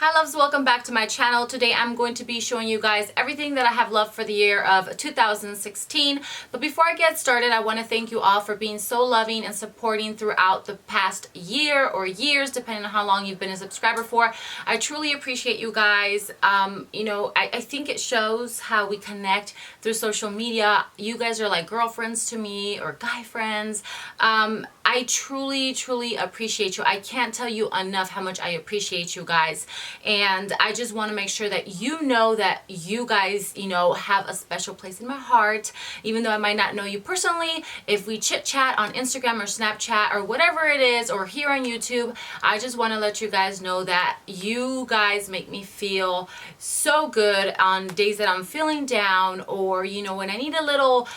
Hi loves, welcome back to my channel. Today I'm going to be showing you guys everything that I have loved for the year of 2016. But before I get started, I want to thank you all for being so loving and supporting throughout the past year or years, depending on how long you've been a subscriber for. I truly appreciate you guys. I think it shows how we connect through social media. You guys are like girlfriends to me or guy friends. I truly appreciate you. I can't tell you enough how much I appreciate you guys. And I just want to make sure that you know that you guys, have a special place in my heart. Even though I might not know you personally, if we chit chat on Instagram or Snapchat or whatever it is, or here on YouTube, I just want to let you guys know that you guys make me feel so good on days that I'm feeling down, or, when I need a little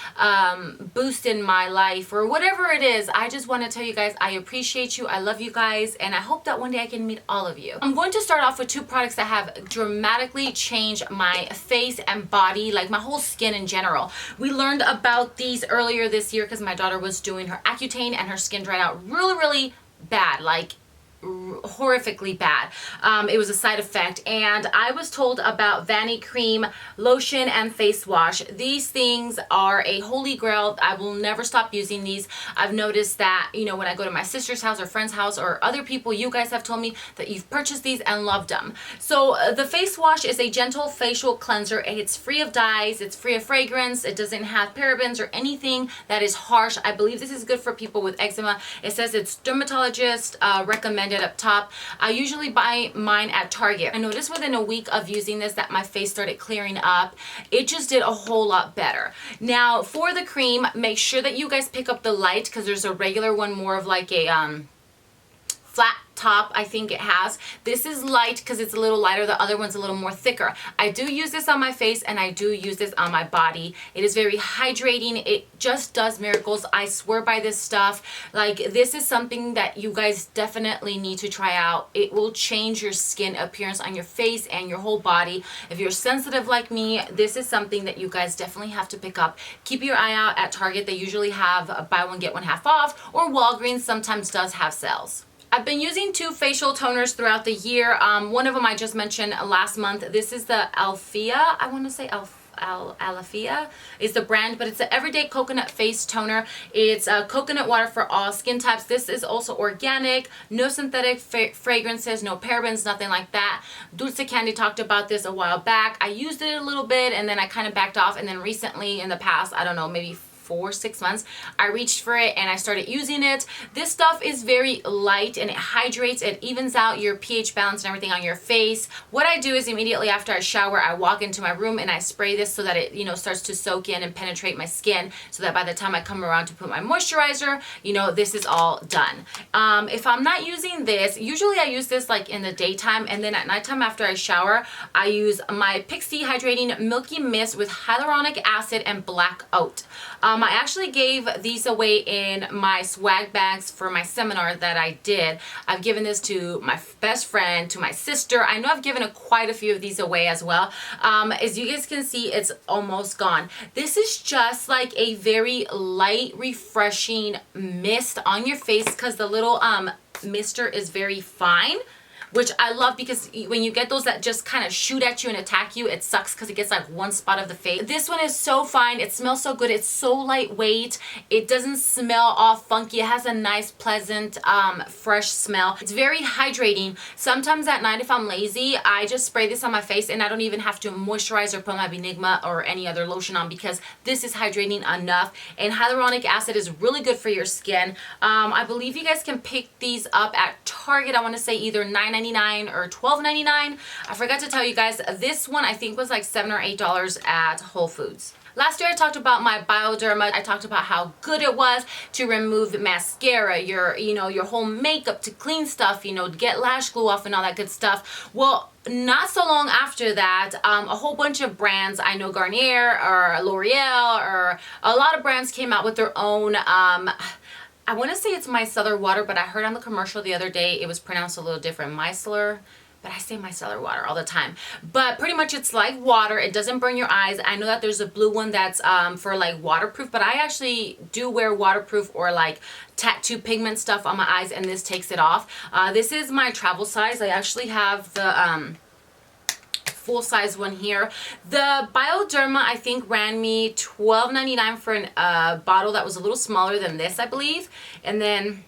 boost in my life or whatever it is. I just want to tell you guys I appreciate you, I love you guys, and I hope that one day I can meet all of you. I'm going to start off with two products that have dramatically changed my face and body, like my whole skin in general. We learned about these earlier this year because my daughter was doing her Accutane and her skin dried out really bad, like horrifically bad. It was a side effect, and I was told about Vani cream, lotion, and face wash. These things are a holy grail. I will never stop using these. I've noticed that, when I go to my sister's house or friend's house or other people, you guys have told me that you've purchased these and loved them. So the face wash is a gentle facial cleanser. It's free of dyes, it's free of fragrance, it doesn't have parabens or anything that is harsh. I believe this is good for people with eczema. It says it's dermatologist recommended up top. I usually buy mine at Target. I noticed within a week of using this that my face started clearing up. It just did a whole lot better. Now for the cream, make sure that you guys pick up the light, because there's a regular one more of like a flat top, I think it has. This is light because it's a little lighter. The other one's a little more thicker. I do use this on my face and I do use this on my body. It is very hydrating. It just does miracles. I swear by this stuff. Like, this is something that you guys definitely need to try out. It will change your skin appearance on your face and your whole body. If you're sensitive like me, this is something that you guys definitely have to pick up. Keep your eye out at Target. They usually have a buy one get one half off, or Walgreens sometimes does have sales. I've been using two facial toners throughout the year. One of them I just mentioned last month. This is the Alfia. I want to say Alafia is the brand, but it's an everyday coconut face toner. It's coconut water for all skin types. This is also organic, no synthetic fragrances, no parabens, nothing like that. Dulce Candy talked about this a while back. I used it a little bit and then I kind of backed off, and then recently in the past, I don't know, maybe 4-6 months, I reached for it and I started using it. This stuff is very light and it hydrates. It evens out your pH balance and everything on your face. What I do is immediately after I shower, I walk into my room and I spray this so that it, starts to soak in and penetrate my skin, so that by the time I come around to put my moisturizer, this is all done. If I'm not using this, usually I use this like in the daytime, and then at nighttime after I shower, I use my Pixie Hydrating Milky Mist with hyaluronic acid and black oat. I actually gave these away in my swag bags for my seminar that I did. I've given this to my best friend, to my sister. I know I've given quite a few of these away as well. As you guys can see, it's almost gone. This is just like a very light, refreshing mist on your face, because the little mister is very fine, which I love, because when you get those that just kind of shoot at you and attack you, it sucks because it gets like one spot of the face. This one is so fine. It smells so good. It's so lightweight. It doesn't smell all funky. It has a nice, pleasant, fresh smell. It's very hydrating. Sometimes at night, if I'm lazy, I just spray this on my face and I don't even have to moisturize or put my Benigma or any other lotion on, because this is hydrating enough. And hyaluronic acid is really good for your skin. I believe you guys can pick these up at Target. I want to say either $9.99 or $12.99. I forgot to tell you guys, this one I think was like $7 or $8 at Whole Foods. Last year I talked about my Bioderma. I talked about how good it was to remove mascara, your whole makeup, to clean stuff, to get lash glue off and all that good stuff. Well, not so long after that, a whole bunch of brands, I know Garnier or L'Oreal or a lot of brands came out with their own I want to say it's micellar water, but I heard on the commercial the other day it was pronounced a little different. Micellar, but I say micellar water all the time. But pretty much it's like water. It doesn't burn your eyes. I know that there's a blue one that's for like waterproof, but I actually do wear waterproof or like tattoo pigment stuff on my eyes, and this takes it off. This is my travel size. I actually have the full size one here. The Bioderma I think ran me $12.99 for a bottle that was a little smaller than this, I believe. And then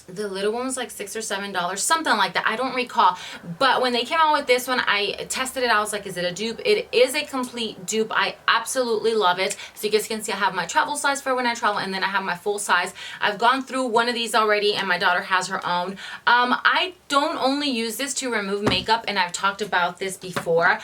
the little one was like $6 or $7, something like that. I don't recall. But when they came out with this one, I tested it. I was like, is it a dupe? It is a complete dupe. I absolutely love it. So you guys can see I have my travel size for when I travel, and then I have my full size. I've gone through one of these already, and my daughter has her own. I don't only use this to remove makeup, and I've talked about this before.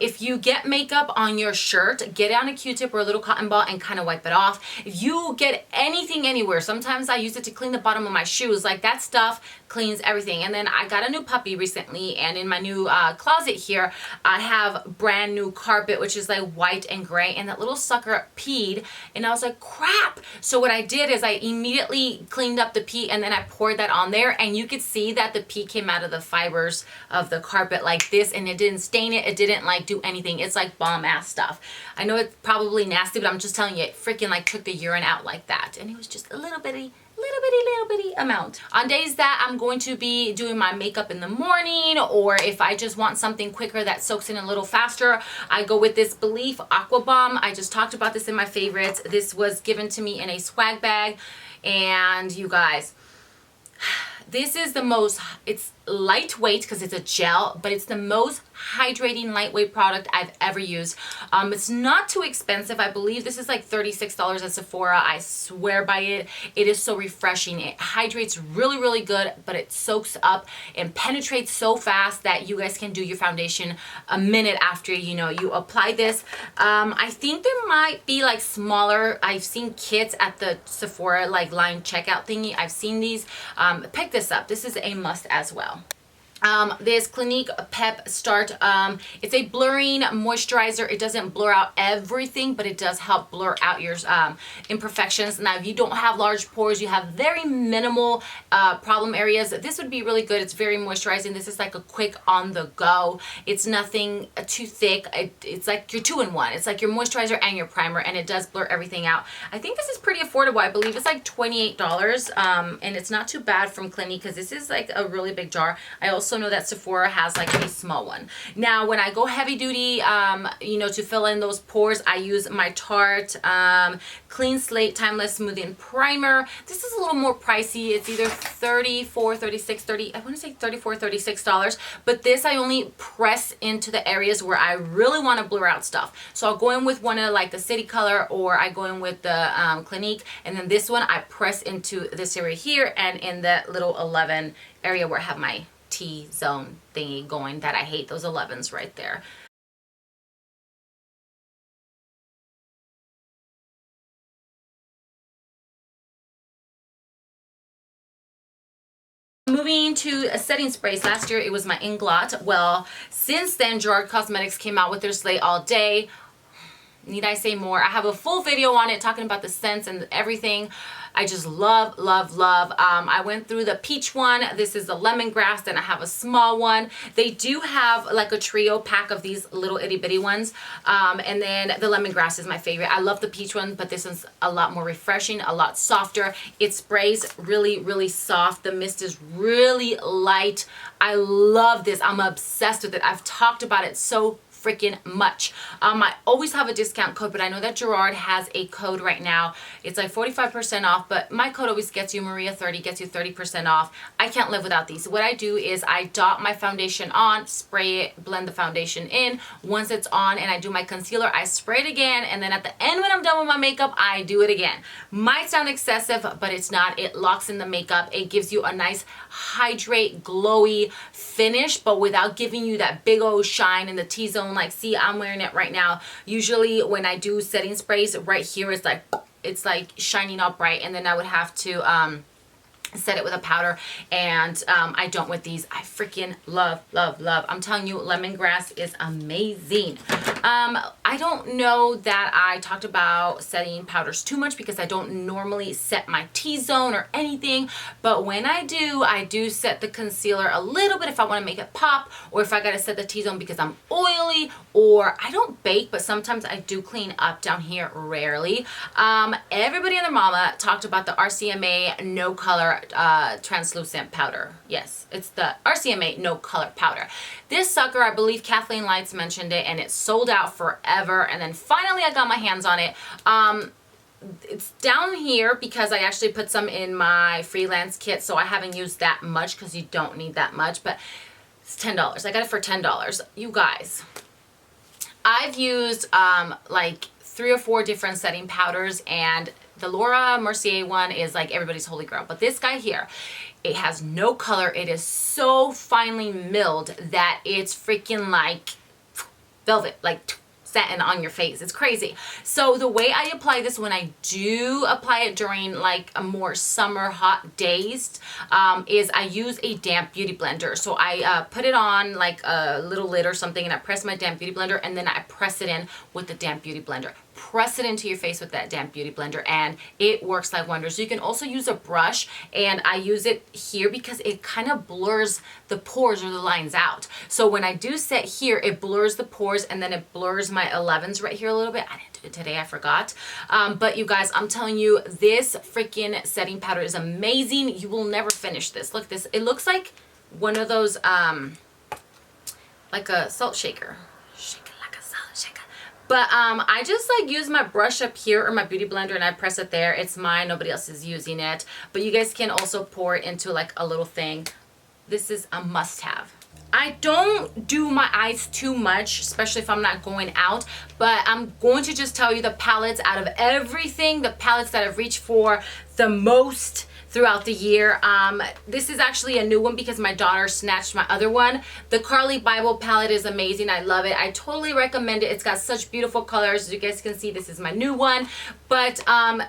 If you get makeup on your shirt, get it on a Q-tip or a little cotton ball and kind of wipe it off. If you get anything anywhere, sometimes I use it to clean the bottom of my shoes. Like that stuff cleans everything. And then I got a new puppy recently, and in my new closet here I have brand new carpet, which is like white and gray, and that little sucker peed, and I was like, crap. So what I did is I immediately cleaned up the pee, and then I poured that on there, and you could see that the pee came out of the fibers of the carpet like this, and it didn't stain it. It didn't like do anything. It's like bomb ass stuff. I know it's probably nasty, but I'm just telling you, it freaking like took the urine out like that, and it was just a little bitty amount. On days that I'm going to be doing my makeup in the morning, or if I just want something quicker that soaks in a little faster, I go with this Belief Aqua Bomb. I just talked about this in my favorites. This was given to me in a swag bag, and you guys, this is the most, it's lightweight because it's a gel, but it's the most hydrating lightweight product I've ever used. It's not too expensive. I believe this is like $36 at Sephora. I swear by it. It is so refreshing. It hydrates really, really good, but it soaks up and penetrates so fast that you guys can do your foundation a minute after, you know, you apply this. I think there might be like smaller, I've seen kits at the Sephora like line checkout thingy. I've seen these. Pick this up. This is a must as well. This Clinique Pep Start, it's a blurring moisturizer. It doesn't blur out everything, but it does help blur out your imperfections. Now, if you don't have large pores, you have very minimal problem areas, this would be really good. It's very moisturizing. This is like a quick on the go. It's nothing too thick. It's like your 2-in-1. It's like your moisturizer and your primer, and it does blur everything out. I think this is pretty affordable. I believe it's like $28, and it's not too bad from Clinique because this is like a really big jar. I also know that Sephora has like a small one. Now, when I go heavy duty, you know, to fill in those pores, I use my Tarte Clean Slate Timeless Smoothing Primer. This is a little more pricey. It's either $34, $36, $30, I want to say $34, $36, but this I only press into the areas where I really want to blur out stuff. So I'll go in with one of like the City Color, or I go in with the Clinique, and then this one I press into this area here and in the little 11 area where I have my T-zone thingy going that I hate, those 11s right there. Moving to setting sprays. Last year it was my Inglot. Well, since then Gerard Cosmetics came out with their Slate All Day. Need I say more? I have a full video on it talking about the scents and everything. I just love, love, love. I went through the peach one. This is the lemongrass. Then I have a small one. They do have like a trio pack of these little itty bitty ones. And then the lemongrass is my favorite. I love the peach one, but this one's a lot more refreshing, a lot softer. It sprays really, really soft. The mist is really light. I love this. I'm obsessed with it. I've talked about it so freaking much. I always have a discount code, but I know that Gerard has a code right now. It's like 45% off, but my code always gets you, Maria30 gets you 30% off. I can't live without these. What I do is I dot my foundation on, spray it, blend the foundation in. Once it's on and I do my concealer, I spray it again, and then at the end when I'm done with my makeup, I do it again. Might sound excessive, but it's not. It locks in the makeup. It gives you a nice hydrate, glowy finish, but without giving you that big old shine in the T-zone. Like, see, I'm wearing it right now. Usually when I do setting sprays, right here it's like shining up bright, and then I would have to set it with a powder, and I don't with these. I freaking love, love, love. I'm telling you, lemongrass is amazing. I I don't know that I talked about setting powders too much because I don't normally set my T-zone or anything, but when I do set the concealer a little bit if I want to make it pop, or if I gotta set the T-zone because I'm oily, or I don't bake, but sometimes I do clean up down here, rarely. Everybody and their mama talked about the RCMA No Color translucent powder. Yes, it's the RCMA No Color powder. This sucker, I believe Kathleen Lights mentioned it, and it sold out forever, and then finally I got my hands on it. It's down here because I actually put some in my freelance kit, so I haven't used that much because you don't need that much, but it's $10. I got it for $10. You guys, I've used like 3 or 4 different setting powders, and the Laura Mercier one is like everybody's holy grail, but this guy here, it has no color. It is so finely milled that it's freaking like velvet, like satin on your face. It's crazy. So the way I apply this, when I do apply it during like a more summer hot days, is I use a damp beauty blender. So I put it on like a little lid or something, and I press my damp beauty blender, and then I press it in with the damp beauty blender. Press it into your face with that damp beauty blender, and it works like wonders. You can also use a brush, and I use it here because it kind of blurs the pores or the lines out. So when I do set here, it blurs the pores, and then it blurs my 11s right here a little bit. I didn't do it today, I forgot. But you guys, I'm telling you, this freaking setting powder is amazing. You will never finish this. Look at this. It looks like one of those, like a salt shaker. But I just like use my brush up here or my beauty blender, and I press it there. It's mine. Nobody else is using it. But you guys can also pour it into like a little thing. This is a must-have. I don't do my eyes too much, especially if I'm not going out. But I'm going to just tell you the palettes out of everything, the palettes that I've reached for the most throughout the year. This is actually a new one because my daughter snatched my other one. The Carli Bybel palette is amazing. I love it. I totally recommend it. It's got such beautiful colors. As you guys can see, this is my new one. But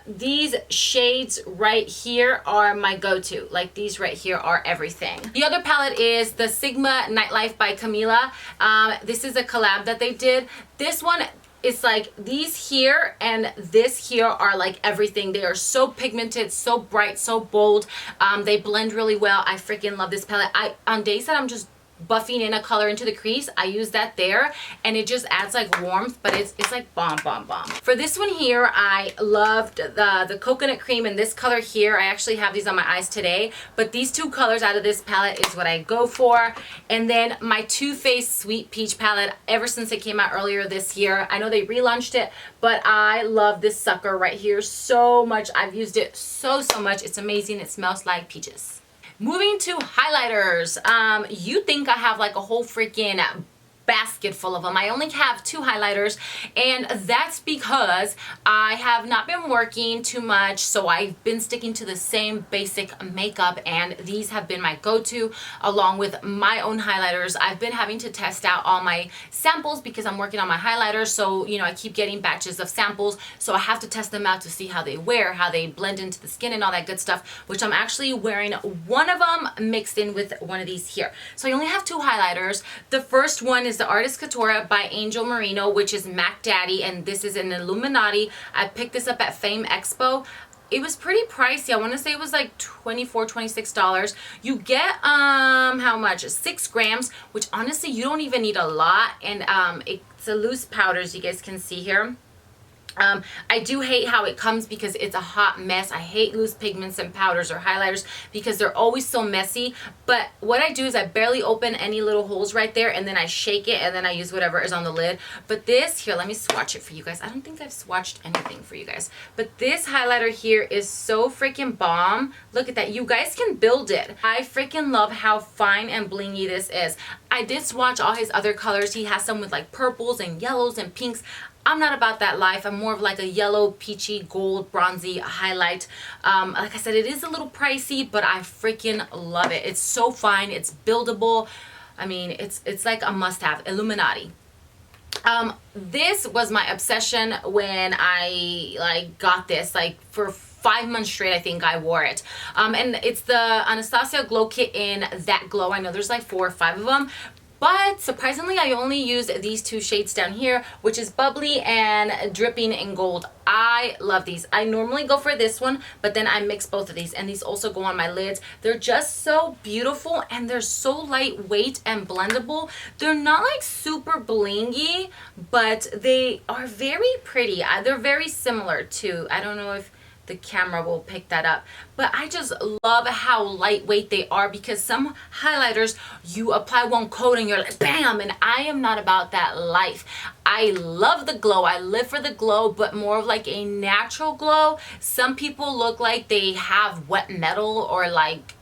these shades right here are my go-to. Like these right here are everything. The other palette is the Sigma Nightlife by Camila. This is a collab that they did. This one, it's like these here and this here are like everything. They are so pigmented, so bright, so bold. They blend really well. I freaking love this palette. On days that I'm just buffing in a color into the crease, I use that there, and it just adds like warmth, but it's like bomb. For this one here, I loved the coconut cream in this color here. I actually have these on my eyes today, but these 2 colors out of this palette is what I go for. And then my Too Faced Sweet Peach palette, ever since it came out earlier this year. I know they relaunched it, but I love this sucker right here so much. I've used it so much. It's amazing. It smells like peaches. Moving to highlighters. You think I have like a whole freaking basket full of them. I only have 2 highlighters, and that's because I have not been working too much, so I've been sticking to the same basic makeup, and these have been my go-to along with my own highlighters. I've been having to test out all my samples because I'm working on my highlighters, so you know, I keep getting batches of samples, so I have to test them out to see how they wear, how they blend into the skin and all that good stuff, which I'm actually wearing one of them mixed in with one of these here. So I only have 2 highlighters. The first one is the Artist Couture by Angel Merino, which is Mac Daddy, and this is an Illuminati. I picked this up at Fame Expo. It was pretty pricey. I want to say it was like $24, $26. You get how much? 6 grams, which honestly you don't even need a lot, and it's a loose powder, as you guys can see here. I do hate how it comes because it's a hot mess. I hate loose pigments and powders or highlighters because they're always so messy. But what I do is I barely open any little holes right there, and then I shake it, and then I use whatever is on the lid. But this here, let me swatch it for you guys. I don't think I've swatched anything for you guys. But this highlighter here is so freaking bomb. Look at that. You guys can build it. I freaking love how fine and blingy this is. I did swatch all his other colors. He has some with like purples and yellows and pinks. I'm not about that life. I'm more of like a yellow, peachy, gold, bronzy highlight. Like I said, it is a little pricey, but I freaking love it. It's so fine. It's buildable. I mean, it's like a must-have. Illuminati. This was my obsession when I like got this. Like for 5 months straight, I think I wore it. And it's the Anastasio Glow Kit in That Glow. I know there's like 4 or 5 of them. But surprisingly, I only used these two shades down here, which is Bubbly and Dripping in Gold. I love these. I normally go for this one, but then I mix both of these, and these also go on my lids. They're just so beautiful, and they're so lightweight and blendable. They're not like super blingy, but they are very pretty. They're very similar to, I don't know if the camera will pick that up, but I just love how lightweight they are, because some highlighters you apply one coat and you're like bam, and I am not about that life. I love the glow, I live for the glow, but more of like a natural glow. Some people look like they have wet metal or like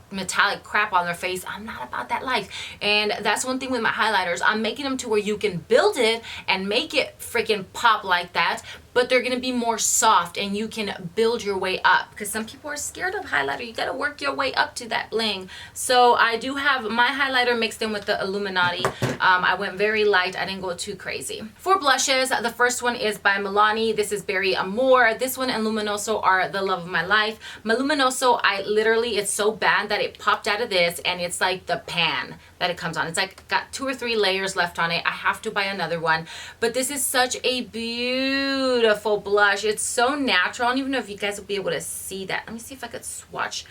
metallic crap on their face. I'm not about that life. And that's one thing with my highlighters, I'm making them to where you can build it and make it freaking pop like that, but they're gonna be more soft and you can build your way up, because some people are scared of highlighter. You gotta work your way up to that bling. So I do have my highlighter mixed in with the Illuminati. I went very light, I didn't go too crazy. For blushes, the first one is by Milani. This is Berry Amore. This one and Luminoso are the love of my life. My Luminoso, it's so bad that it popped out of this, and it's like the pan that it comes on. It's like got 2 or 3 layers left on it. I have to buy another one, but this is such a beautiful blush. It's so natural. I don't even know if you guys will be able to see that. Let me see if I could swatch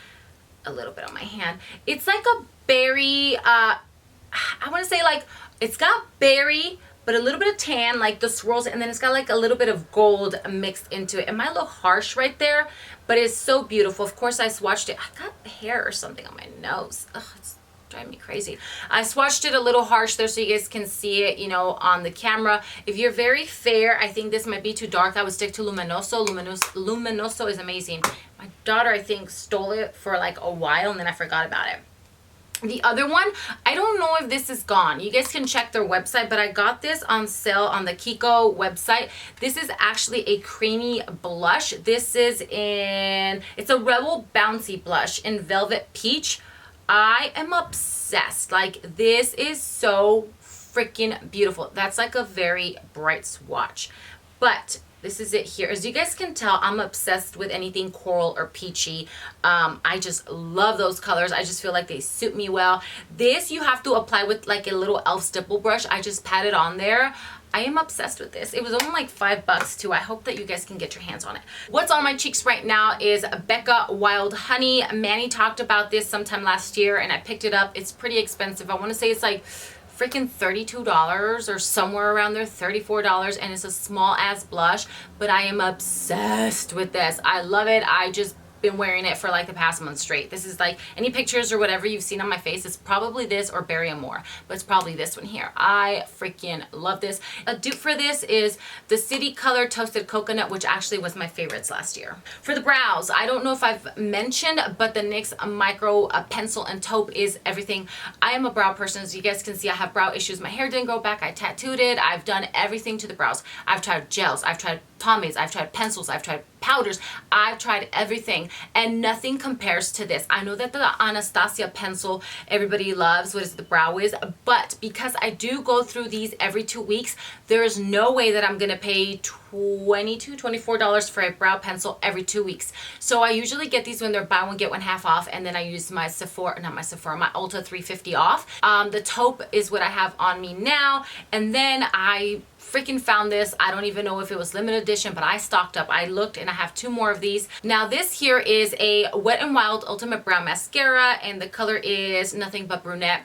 a little bit on my hand. It's like a berry, I want to say like, it's got berry, but a little bit of tan, like the swirls, and then it's got like a little bit of gold mixed into it. It might look harsh right there, but it's so beautiful. Of course, I swatched it. I got hair or something on my nose. Ugh, it's driving me crazy. I swatched it a little harsh there so you guys can see it, you know, on the camera. If you're very fair, I think this might be too dark. I would stick to Luminoso. Luminoso is amazing. My daughter, I think, stole it for like a while, and then I forgot about it. The other one, I don't know if this is gone. You guys can check their website, but I got this on sale on the Kiko website. This is actually a creamy blush. This is it's a Rebel Bouncy blush in Velvet Peach. I am obsessed. Like, this is so freaking beautiful. That's like a very bright swatch. But this is it here. As you guys can tell, I'm obsessed with anything coral or peachy. I just love those colors. I just feel like they suit me well. This you have to apply with like a little e.l.f. stipple brush. I just pat it on there. I am obsessed with this. It was only like $5 too. I hope that you guys can get your hands on it. What's on my cheeks right now is Becca Wild Honey. Manny talked about this sometime last year and I picked it up. It's pretty expensive. I want to say it's like freaking $32 or somewhere around there, $34, and it's a small ass blush, but I am obsessed with this. I love it. I just been wearing it for like the past month straight. This is like any pictures or whatever you've seen on my face, it's probably this or Berry Amore, but it's probably this one here. I freaking love this. A dupe for this is the City Color Toasted Coconut, which actually was my favorites last year. For the brows, I don't know if I've mentioned, but the NYX Micro Pencil and Taupe is everything. I am a brow person. As you guys can see, I have brow issues. My hair didn't grow back. I tattooed it. I've done everything to the brows. I've tried gels. I've tried pomades. I've tried pencils. I've tried powders. I've tried everything, and nothing compares to this. I know that the Anastasia pencil everybody loves, what is it, the brow is, but because I do go through these every 2 weeks, there is no way that I'm gonna pay $22, $24 for a brow pencil every 2 weeks. So I usually get these when they're buy one get one half off, and then I use my my Ulta 350 off. The taupe is what I have on me now, and then I freaking found this. I don't even know if it was limited edition, but I stocked up. I looked and I have 2 more of these. Now this here is a Wet n Wild Ultimate Brow Mascara, and the color is Nothing But Brunette.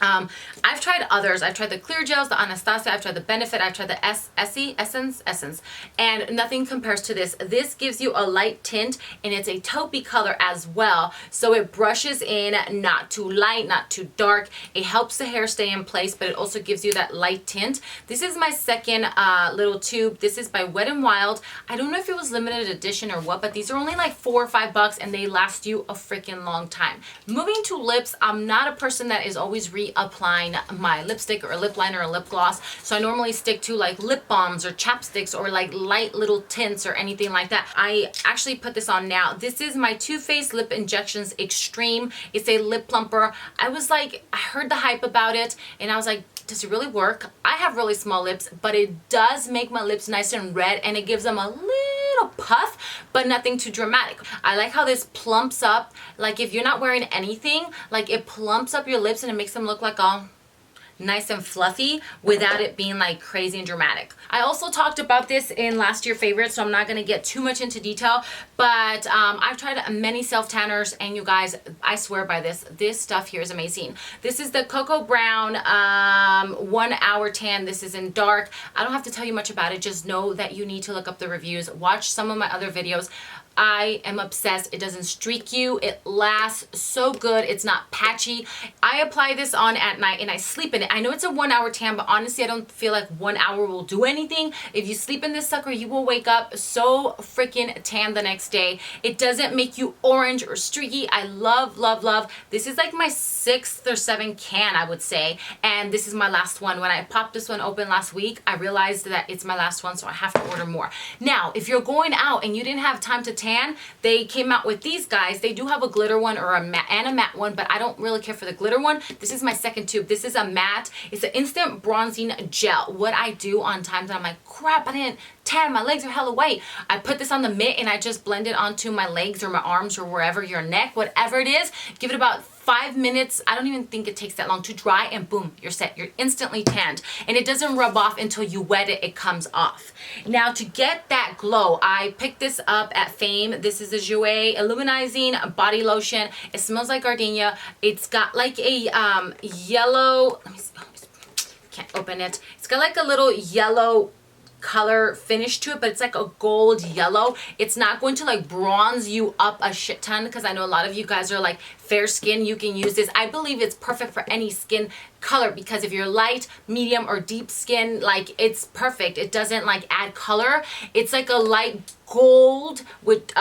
I've tried others. I've tried the clear gels, the Anastasia, I've tried the Benefit, I've tried the Essence, and nothing compares to this. This gives you a light tint, and it's a taupey color as well. So it brushes in, not too light, not too dark. It helps the hair stay in place, but it also gives you that light tint. This is my second little tube. This is by Wet n Wild. I don't know if it was limited edition or what, but these are only like $4 or $5, and they last you a freaking long time. Moving to lips, I'm not a person that is always reapplying my lipstick or a lip liner or lip gloss, so I normally stick to like lip balms or chapsticks or like light little tints or anything like that. I actually put this on now. This is my Too Faced Lip Injections Extreme. It's a lip plumper. I heard the hype about it and I was like, does it really work? I have really small lips, but it does make my lips nice and red, and it gives them a little puff, but nothing too dramatic. I like how this plumps up, like if you're not wearing anything, like it plumps up your lips and it makes them look like all nice and fluffy without it being like crazy and dramatic. I also talked about this in last year favorites, so I'm not going to get too much into detail, but I've tried many self tanners, and you guys, I swear by this. This stuff here is amazing. This is the Cocoa Brown 1 hour tan. This is in dark. I don't have to tell you much about it. Just know that you need to look up the reviews. Watch some of my other videos. I am obsessed. It doesn't streak you. It lasts so good. It's not patchy. I apply this on at night and I sleep in it. I know it's a 1 hour tan, but honestly, I don't feel like 1 hour will do anything. If you sleep in this sucker, you will wake up so freaking tan the next day. It doesn't make you orange or streaky. I love, love, love. This is like my 6th or 7th can, I would say. And this is my last one. When I popped this one open last week, I realized that it's my last one, so I have to order more. Now, if you're going out and you didn't have time to tan, they came out with these guys. They do have a glitter one or a matte and a matte one, but I don't really care for the glitter one. This is my second tube. This is a matte. It's an instant bronzing gel. What I do on times that I'm like, crap, I didn't tan, my legs are hella white, I put this on the mitt and I just blend it onto my legs or my arms or wherever, your neck, whatever it is. Give it about 5 minutes. I don't even think it takes that long to dry, and boom, you're set. You're instantly tanned, and it doesn't rub off until you wet it. It comes off. Now, to get that glow, I picked this up at Fame. This is a Jouer Illuminizing Body Lotion. It smells like gardenia. It's got like a yellow, let me see, can't open it. It's got like a little yellow color finish to it, but it's like a gold yellow. It's not going to like bronze you up a shit ton, because I know a lot of you guys are like fair skin. You can use this. I believe it's perfect for any skin color, because if you're light, medium, or deep skin, like, it's perfect. It doesn't like add color. It's like a light gold with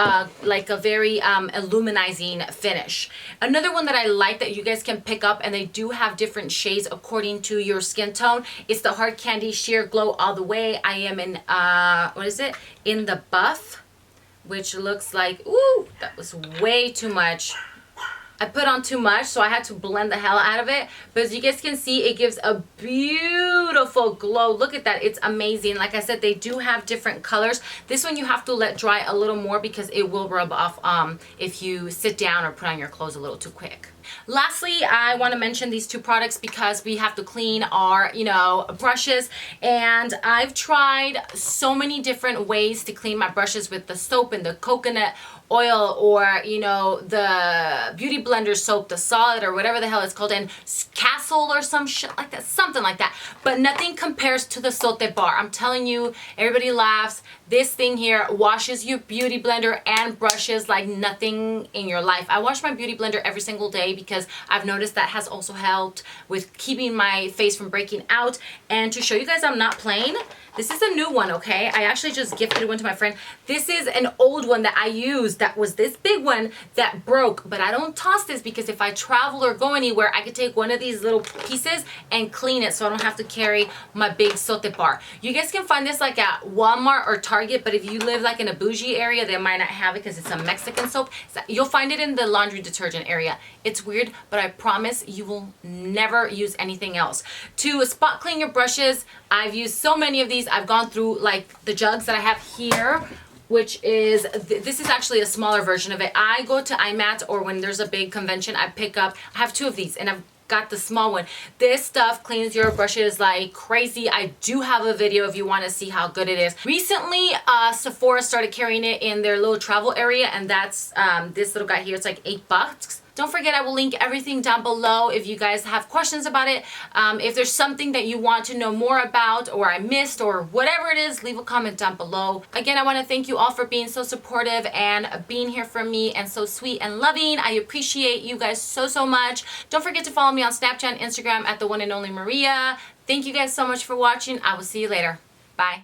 like a very illuminizing finish. Another one that I like that you guys can pick up, and they do have different shades according to your skin tone, it's the Hard Candy Sheer Glow All the Way. I am in what is it, in the buff, which looks like, ooh, that was way too much. I put on too much, so I had to blend the hell out of it. But as you guys can see, it gives a beautiful glow. Look at that. It's amazing. Like I said, they do have different colors. This one you have to let dry a little more, because it will rub off if you sit down or put on your clothes a little too quick. Lastly, I want to mention these two products because we have to clean our, you know, brushes, and I've tried so many different ways to clean my brushes with the soap and the coconut oil, or, you know, the beauty blender soap, the solid, or whatever the hell it's called, and Castle or some shit like that, something like that. But nothing compares to the Sote Bar. I'm telling you, everybody laughs. This thing here washes your beauty blender and brushes like nothing in your life. I wash my beauty blender every single day because I've noticed that has also helped with keeping my face from breaking out. And to show you guys I'm not playing, this is a new one, okay? I actually just gifted one to my friend. This is an old one that I used that was this big one that broke, but I don't toss this because if I travel or go anywhere, I could take one of these little pieces and clean it so I don't have to carry my big Sote Bar. You guys can find this like at Walmart or Target, but if you live like in a bougie area, they might not have it because it's a Mexican soap. So you'll find it in the laundry detergent area. It's weird, but I promise you will never use anything else. To spot clean your brushes, I've used so many of these. I've gone through like the jugs that I have here, which is, this is actually a smaller version of it. I go to IMAT, or when there's a big convention, I pick up, I have two of these, and I've got the small one. This stuff cleans your brushes like crazy. I do have a video if you want to see how good it is. Recently, Sephora started carrying it in their little travel area, and that's this little guy here. It's like $8. Don't forget, I will link everything down below if you guys have questions about it. If there's something that you want to know more about, or I missed, or whatever it is, leave a comment down below. Again, I want to thank you all for being so supportive and being here for me and so sweet and loving. I appreciate you guys so, so much. Don't forget to follow me on Snapchat and Instagram at the one and only Maria. Thank you guys so much for watching. I will see you later. Bye.